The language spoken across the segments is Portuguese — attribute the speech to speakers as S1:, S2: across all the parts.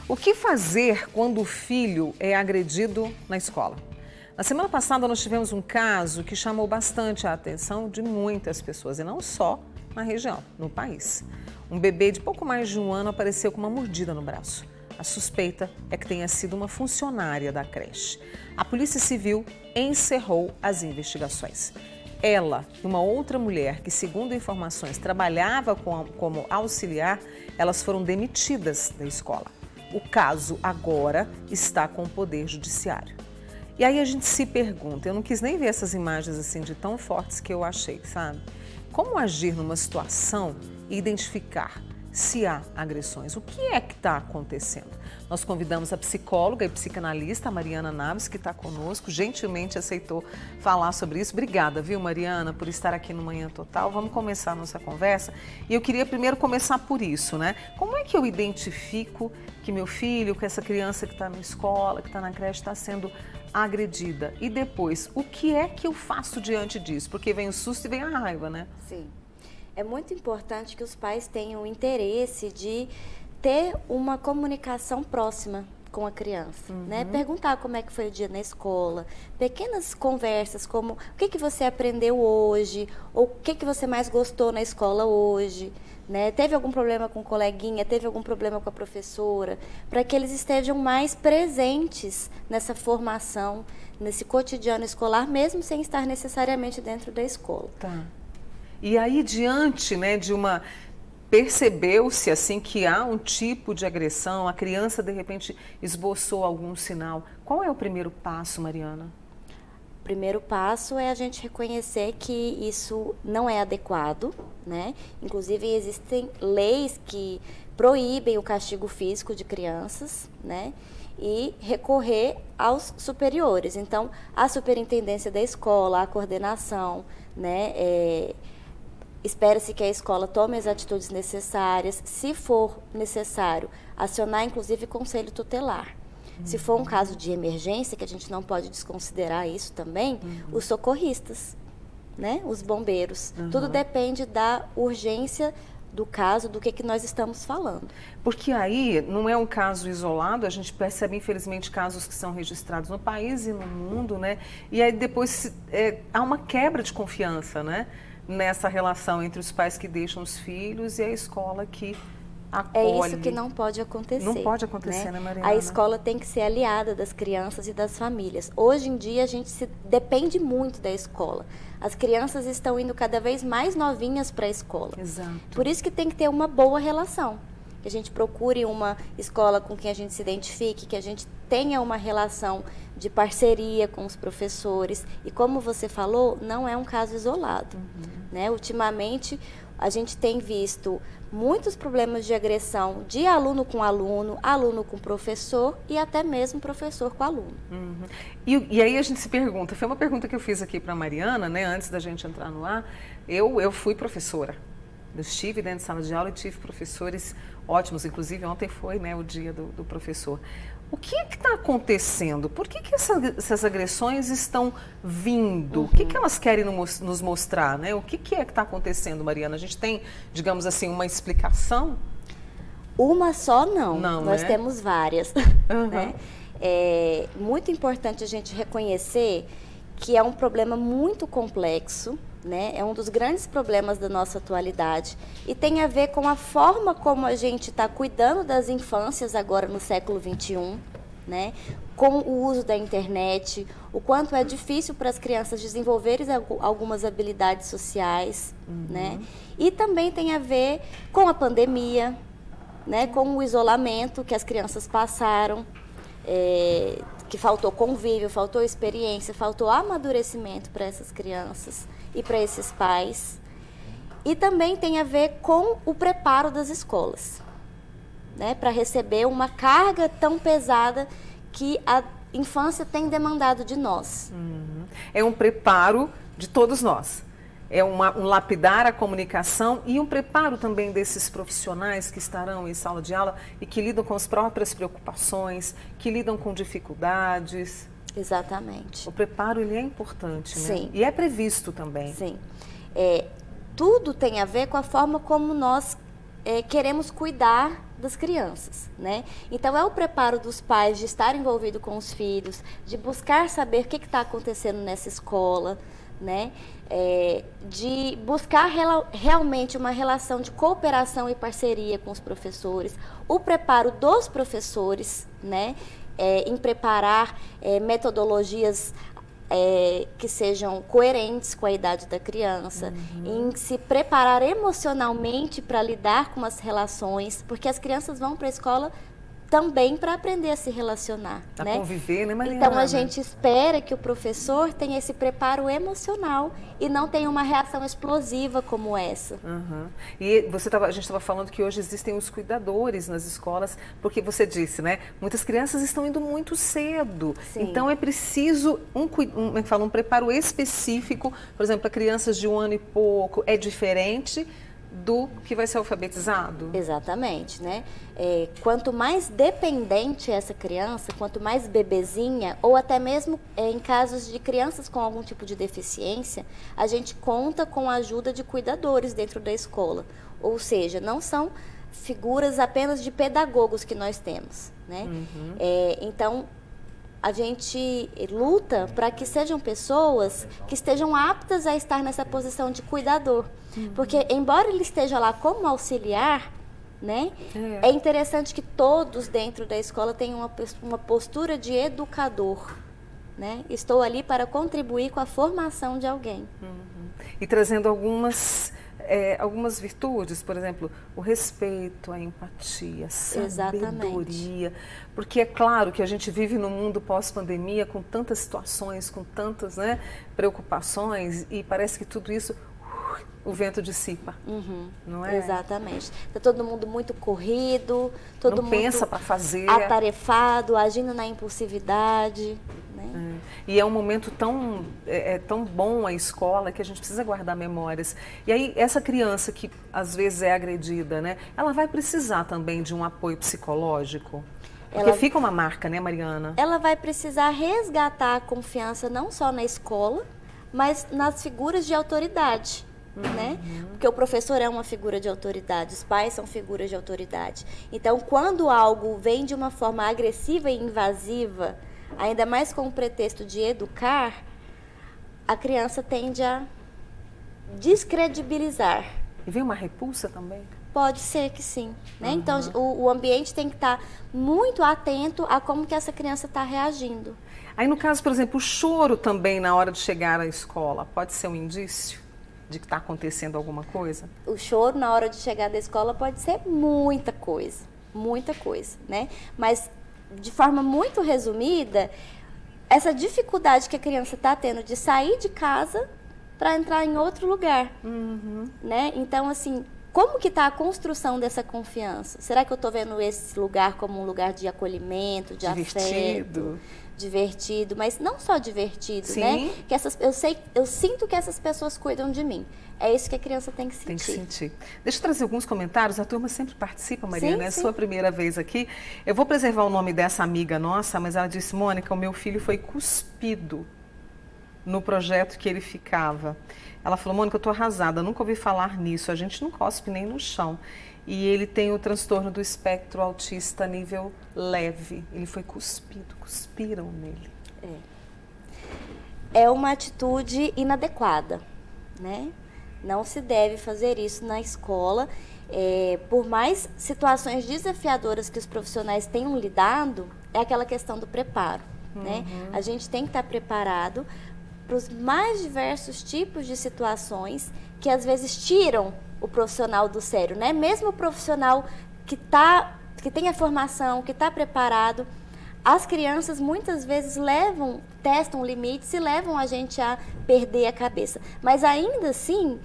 S1: O que fazer quando o filho é agredido na escola? Na semana passada nós tivemos um caso que chamou bastante a atenção de muitas pessoas, e não só na região, no país. Um bebê de pouco mais de um ano apareceu com uma mordida no braço. A suspeita é que tenha sido uma funcionária da creche. A Polícia Civil encerrou as investigações. Ela e uma outra mulher que, segundo informações, trabalhava como auxiliar, elas foram demitidas da escola. O caso agora está com o Poder Judiciário. E aí a gente se pergunta, eu não quis nem ver essas imagens assim de tão fortes que eu achei, sabe? Como agir numa situação e identificar se há agressões? O que é que está acontecendo? Nós convidamos a psicóloga e psicanalista Mariana Naves, que está conosco, gentilmente aceitou falar sobre isso. Obrigada, viu, Mariana, por estar aqui no Manhã Total. Vamos começar a nossa conversa. E eu queria primeiro começar por isso, né? Como é que eu identifico que meu filho, que essa criança que está na escola, que está na creche, está sendo agredida? E depois, o que é que eu faço diante disso? Porque vem o susto e vem a raiva, né?
S2: Sim. É muito importante que os pais tenham interesse de ter uma comunicação próxima com a criança, né? Perguntar como é que foi o dia na escola, pequenas conversas como o que você aprendeu hoje, ou o que você mais gostou na escola hoje, né? Teve algum problema com o coleguinha, teve algum problema com a professora, para que eles estejam mais presentes nessa formação, nesse cotidiano escolar, mesmo sem estar necessariamente dentro da escola.
S1: Tá. E aí, diante, né, de uma... Percebeu-se assim que há um tipo de agressão, a criança de repente esboçou algum sinal. Qual é o primeiro passo, Mariana?
S2: O primeiro passo é a gente reconhecer que isso não é adequado, né? Inclusive existem leis que proíbem o castigo físico de crianças, né? E recorrer aos superiores. Então, a superintendência da escola, a coordenação, né? Espera-se que a escola tome as atitudes necessárias, se for necessário, acionar inclusive conselho tutelar. Se for um caso de emergência, que a gente não pode desconsiderar isso também, os socorristas, né? Os bombeiros. Tudo depende da urgência do caso, do que nós estamos falando.
S1: Porque aí não é um caso isolado, a gente percebe infelizmente casos que são registrados no país e no mundo, né? E aí depois há uma quebra de confiança, né? Nessa relação entre os pais que deixam os filhos e a escola que acolhe.
S2: É isso que não pode acontecer.
S1: Não pode acontecer, né, Mariana?
S2: A escola tem que ser aliada das crianças e das famílias. Hoje em dia a gente depende muito da escola. As crianças estão indo cada vez mais novinhas para a escola.
S1: Exato.
S2: Por isso que tem que ter uma boa relação. Que a gente procure uma escola com quem a gente se identifique, que a gente tenha uma relação de parceria com os professores. E como você falou, não é um caso isolado. Né? Ultimamente, a gente tem visto muitos problemas de agressão de aluno com aluno, aluno com professor e até mesmo professor com aluno.
S1: E aí a gente se pergunta, foi uma pergunta que eu fiz aqui para a Mariana, né, antes da gente entrar no ar. Eu fui professora. Eu estive dentro de sala de aula e tive professores ótimos, inclusive ontem foi, né, o dia do professor. O que é que está acontecendo? Por que essas agressões estão vindo? O que elas querem nos mostrar, né? O que é que está acontecendo, Mariana? A gente tem, digamos assim, uma explicação?
S2: Uma só não, nós
S1: né?
S2: temos várias. Né? É muito importante a gente reconhecer que é um problema muito complexo, né? É um dos grandes problemas da nossa atualidade e tem a ver com a forma como a gente está cuidando das infâncias agora no século XXI, né? Com o uso da internet, o quanto é difícil para as crianças desenvolverem algumas habilidades sociais, né? E também tem a ver com a pandemia, né? Com o isolamento que as crianças passaram, que faltou convívio, faltou experiência, faltou amadurecimento para essas crianças e para esses pais. E também tem a ver com o preparo das escolas, né, para receber uma carga tão pesada que a infância tem demandado de nós.
S1: É um preparo de todos nós. É um lapidar a comunicação e um preparo também desses profissionais que estarão em sala de aula e que lidam com as próprias preocupações, que lidam com dificuldades.
S2: Exatamente.
S1: O preparo, ele é importante, né?
S2: Sim.
S1: E é previsto também.
S2: Sim. Tudo tem a ver com a forma como nós queremos cuidar das crianças, né? Então, é o preparo dos pais de estar envolvido com os filhos, de buscar saber o que está acontecendo nessa escola, né? De buscar realmente uma relação de cooperação e parceria com os professores, o preparo dos professores, né? Em preparar metodologias que sejam coerentes com a idade da criança, em se preparar emocionalmente para lidar com as relações, porque as crianças vão para a escola também para aprender a se relacionar,
S1: a
S2: né?
S1: conviver, né, Mariana?
S2: Então a gente espera que o professor tenha esse preparo emocional e não tenha uma reação explosiva como essa.
S1: E a gente estava falando que hoje existem os cuidadores nas escolas, porque você disse, né? Muitas crianças estão indo muito cedo.
S2: Sim.
S1: Então é preciso um preparo específico, por exemplo, para crianças de 1 ano e pouco, é diferente do que vai ser alfabetizado?
S2: Exatamente, né? Quanto mais dependente essa criança, quanto mais bebezinha, ou até mesmo em casos de crianças com algum tipo de deficiência, a gente conta com a ajuda de cuidadores dentro da escola. Ou seja, não são figuras apenas de pedagogos que nós temos, né? Então, a gente luta para que sejam pessoas que estejam aptas a estar nessa posição de cuidador. Porque, embora ele esteja lá como auxiliar, né, é interessante que todos dentro da escola tenham uma postura de educador. Né? Estou ali para contribuir com a formação de alguém.
S1: E trazendo algumas virtudes, por exemplo, o respeito, a empatia, a sabedoria. Porque é claro que a gente vive num mundo pós-pandemia com tantas situações, com tantas, né, preocupações, e parece que tudo isso, o vento dissipa, não é?
S2: Exatamente. Está todo mundo muito corrido, todo mundo
S1: pensa para fazer,
S2: atarefado, agindo na impulsividade.
S1: E é um momento tão bom a escola que a gente precisa guardar memórias. E aí, essa criança que às vezes é agredida, né? Ela vai precisar também de um apoio psicológico? Porque fica uma marca, né, Mariana?
S2: Ela vai precisar resgatar a confiança não só na escola, mas nas figuras de autoridade. Né? Porque o professor é uma figura de autoridade, os pais são figuras de autoridade. Então, quando algo vem de uma forma agressiva e invasiva, ainda mais com o pretexto de educar, a criança tende a descredibilizar.
S1: E vem uma repulsa também?
S2: Pode ser que sim. Né? Então, o ambiente tem que estar muito atento a como que essa criança está reagindo.
S1: Aí, no caso, por exemplo, o choro também na hora de chegar à escola, pode ser um indício de que está acontecendo alguma coisa?
S2: O choro na hora de chegar da escola pode ser muita coisa, né? Mas, de forma muito resumida, essa dificuldade que a criança está tendo de sair de casa para entrar em outro lugar, né? Então, assim, como que está a construção dessa confiança? Será que eu estou vendo esse lugar como um lugar de acolhimento, de afeto? Divertido, mas não só divertido, né? Que eu sinto que essas pessoas cuidam de mim. É isso que a criança tem que sentir.
S1: Tem que sentir. Deixa eu trazer alguns comentários. A turma sempre participa, Mariana. É sua primeira vez aqui. Eu vou preservar o nome dessa amiga nossa, mas ela disse: Mônica, o meu filho foi cuspido no projeto que ele ficava. Ela falou: Mônica, eu estou arrasada, nunca ouvi falar nisso. A gente não cospe nem no chão. E ele tem o transtorno do espectro autista nível leve. Ele foi cuspido, cuspiram nele.
S2: É uma atitude inadequada, né? Não se deve fazer isso na escola. Por mais situações desafiadoras que os profissionais tenham lidado, é aquela questão do preparo, né? A gente tem que estar preparado para os mais diversos tipos de situações que às vezes tiram o profissional do sério, né? Mesmo o profissional que tem a formação, que está preparado, as crianças muitas vezes testam limites e levam a gente a perder a cabeça. Mas ainda assim,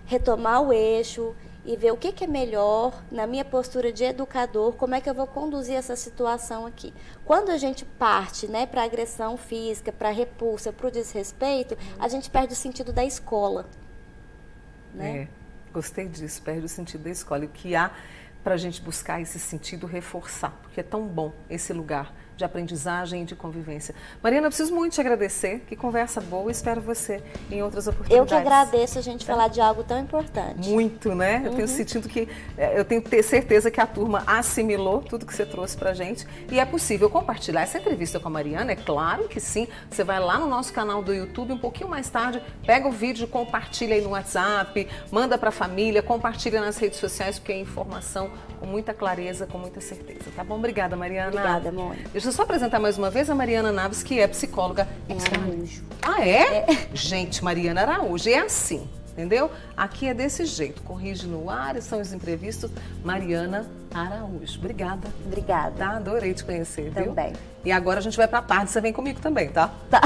S2: retomar o eixo e ver o que é melhor na minha postura de educador, como é que eu vou conduzir essa situação aqui. Quando a gente parte, né, para agressão física, para repulsa, para o desrespeito, a gente perde o sentido da escola, né?
S1: Gostei disso, perde o sentido da escola. E o que há para a gente buscar esse sentido, reforçar, porque é tão bom esse lugar de aprendizagem e de convivência. Mariana, eu preciso muito te agradecer. Que conversa boa. Espero você em outras oportunidades.
S2: Eu que agradeço a gente falar de algo tão importante.
S1: Muito, né? Eu tenho sentido que, eu tenho que ter certeza que a turma assimilou tudo que você trouxe pra gente. E é possível compartilhar essa entrevista com a Mariana? É claro que sim. Você vai lá no nosso canal do YouTube um pouquinho mais tarde, pega o vídeo, compartilha aí no WhatsApp, manda pra família, compartilha nas redes sociais, porque é informação com muita clareza, com muita certeza. Tá bom? Obrigada, Mariana.
S2: Obrigada, Mônica.
S1: Deixa eu só apresentar mais uma vez a Mariana Naves, que é psicóloga e
S2: Araújo.
S1: Ah, é? Gente, Mariana Araújo, é assim, entendeu? Aqui é desse jeito, corrige no ar, são os imprevistos. Mariana Araújo. Obrigada.
S2: Obrigada.
S1: Tá? Adorei te conhecer, viu?
S2: Também.
S1: E agora a gente vai pra tarde, você vem comigo também, tá?
S2: Tá.